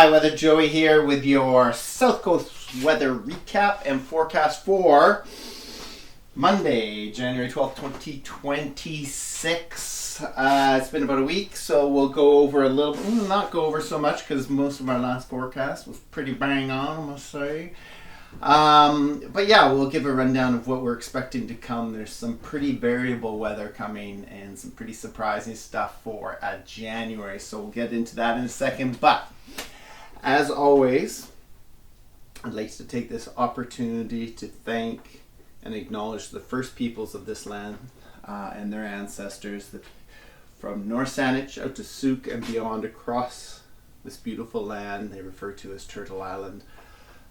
Hi, Weather Joey here with your South Coast weather recap and forecast for Monday, January 12th, 2026. It's been about a week, so we'll go over a little, not go over so much because most of our last forecast was pretty bang on, I must say. But yeah, we'll give a rundown of what we're expecting to come. There's some pretty variable weather coming and some pretty surprising stuff for January, so we'll get into that in a second. But as always, I'd like to take this opportunity to thank and acknowledge the first peoples of this land and their ancestors from North Saanich out to Sooke and beyond across this beautiful land they refer to as Turtle Island,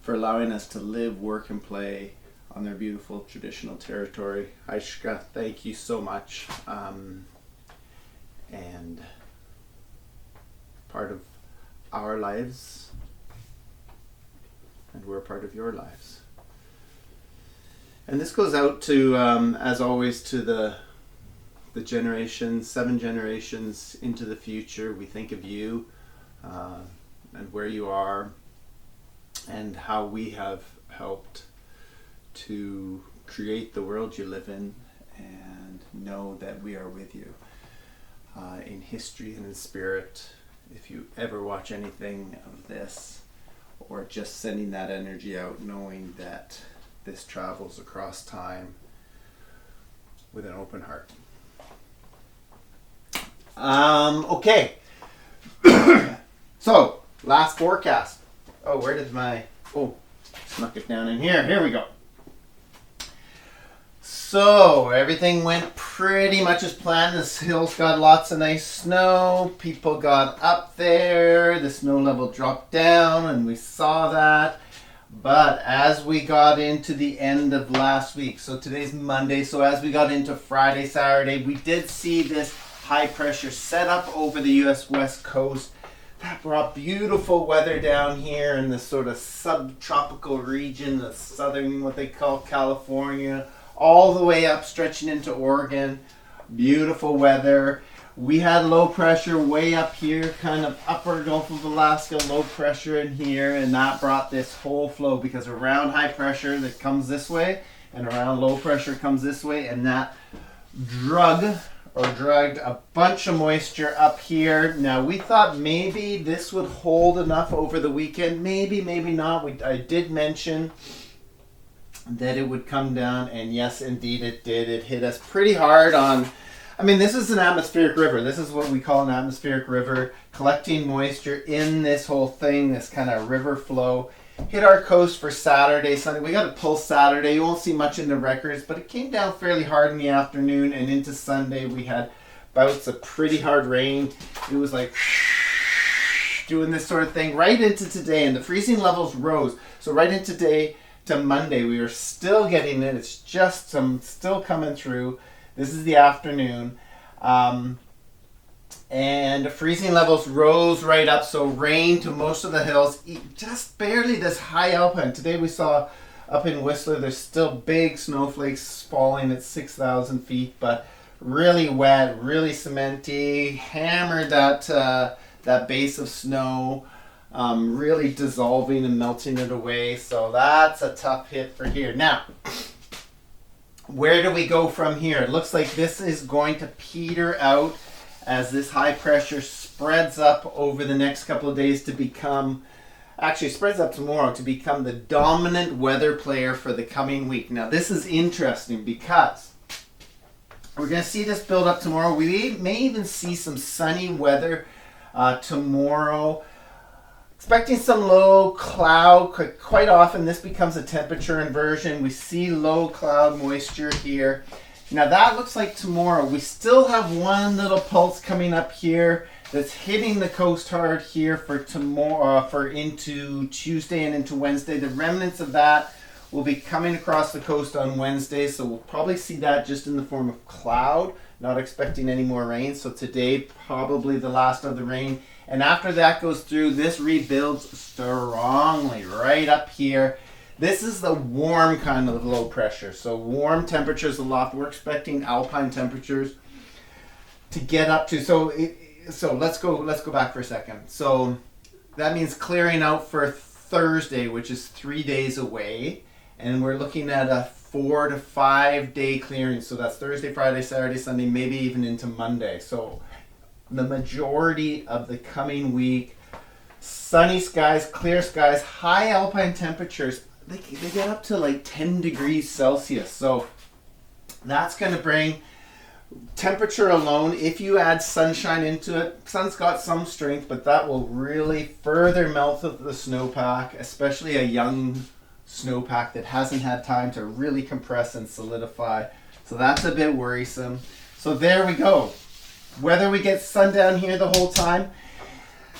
for allowing us to live, work, and play on their beautiful traditional territory. Aishka, thank you so much. And part of our lives, and we're a part of your lives. And this goes out to, as always, to the generations, 7 generations into the future. We think of you and where you are, and how we have helped to create the world you live in, and know that we are with you in history and in spirit. If you ever watch anything of this, or just sending that energy out, knowing that this travels across time with an open heart. Okay. So, last forecast. Oh, where did snuck it down in here. Here we go. So, everything went pretty much as planned. This hill's got lots of nice snow. People got up there. The snow level dropped down, and we saw that. But as we got into the end of last week, so today's Monday, so as we got into Friday, Saturday, we did see this high pressure set up over the U.S. West Coast. That brought beautiful weather down here in this sort of subtropical region, the southern, what they call California, all the way up, stretching into Oregon. Beautiful weather. We had low pressure way up here, kind of upper Gulf of Alaska, low pressure in here, and that brought this whole flow, because around high pressure that comes this way, and around low pressure comes this way, and that dragged a bunch of moisture up here. Now we thought maybe this would hold enough over the weekend. Maybe not. I did mention that it would come down, and yes, indeed it did. It hit us pretty hard on, this is an atmospheric river. This is what we call an atmospheric river, collecting moisture in this whole thing, this kind of river flow. Hit our coast for Saturday, Sunday. We got a pulse Saturday. You won't see much in the records, but it came down fairly hard in the afternoon, and into Sunday we had bouts of pretty hard rain. It was like doing this sort of thing right into today, and the freezing levels rose. So right into today to Monday, we were still getting it. It's just still coming through. This is the afternoon. And the freezing levels rose right up, so rain to most of the hills, just barely this high alpine. Today we saw up in Whistler, there's still big snowflakes falling at 6,000 feet, but really wet, really cementy, hammered that base of snow, really dissolving and melting it away. So that's a tough hit for here. Now, where do we go from here? It looks like this is going to peter out as this high pressure spreads up over the next couple of days to become, spreads up tomorrow to become the dominant weather player for the coming week. Now this is interesting because we're going to see this build up tomorrow. We may even see some sunny weather tomorrow. Expecting some low cloud. Quite often this becomes a temperature inversion. We see low cloud moisture here. Now that looks like tomorrow. We still have one little pulse coming up here that's hitting the coast hard here for tomorrow, for into Tuesday and into Wednesday. The remnants of that will be coming across the coast on Wednesday, so we'll probably see that just in the form of cloud. Not expecting any more rain, so today probably the last of the rain. And after that goes through, this rebuilds strongly right up here. This is the warm kind of low pressure. So warm temperatures aloft. We're expecting alpine temperatures to get up to. So let's go back for a second. So that means clearing out for Thursday, which is 3 days away. And we're looking at a 4 to 5 day clearing. So that's Thursday, Friday, Saturday, Sunday, maybe even into Monday. So the majority of the coming week, sunny skies, clear skies, high alpine temperatures. They get up to like 10 degrees Celsius. So that's going to bring temperature alone. If you add sunshine into it, sun's got some strength, but that will really further melt the snowpack, especially a young snowpack that hasn't had time to really compress and solidify. So that's a bit worrisome. So there we go. Whether we get sun down here the whole time,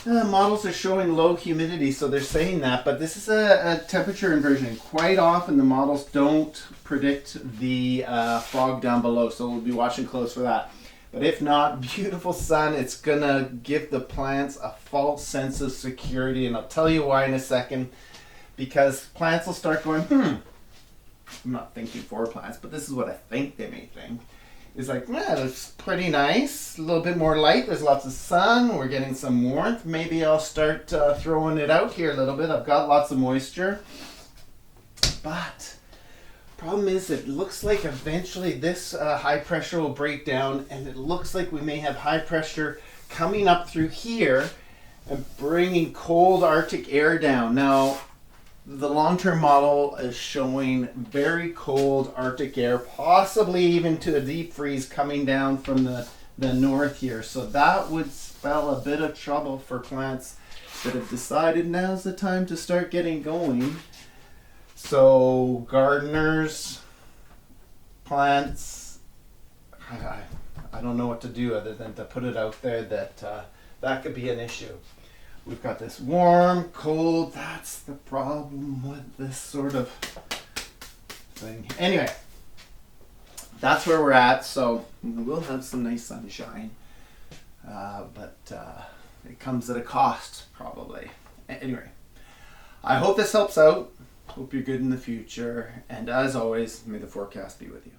models are showing low humidity, so they're saying that, but this is a temperature inversion. Quite often the models don't predict the fog down below, so we'll be watching close for that. But if not, beautiful sun. It's gonna give the plants a false sense of security, and I'll tell you why in a second. Because plants will start going, I'm not thinking for plants, but this is what I think they may think. It's like, yeah, it's pretty nice. A little bit more light. There's lots of sun. We're getting some warmth. Maybe I'll start throwing it out here a little bit. I've got lots of moisture. But problem is, it looks like eventually this high pressure will break down, and it looks like we may have high pressure coming up through here and bringing cold Arctic air down. Now, the long-term model is showing very cold Arctic air, possibly even to a deep freeze coming down from the north here. So that would spell a bit of trouble for plants that have decided now's the time to start getting going. So gardeners, plants, I don't know what to do other than to put it out there that that could be an issue. We've got this warm, cold. That's the problem with this sort of thing. Anyway, that's where we're at. So we'll have some nice sunshine, but it comes at a cost, probably. Anyway, I hope this helps out. Hope you're good in the future. And as always, may the forecast be with you.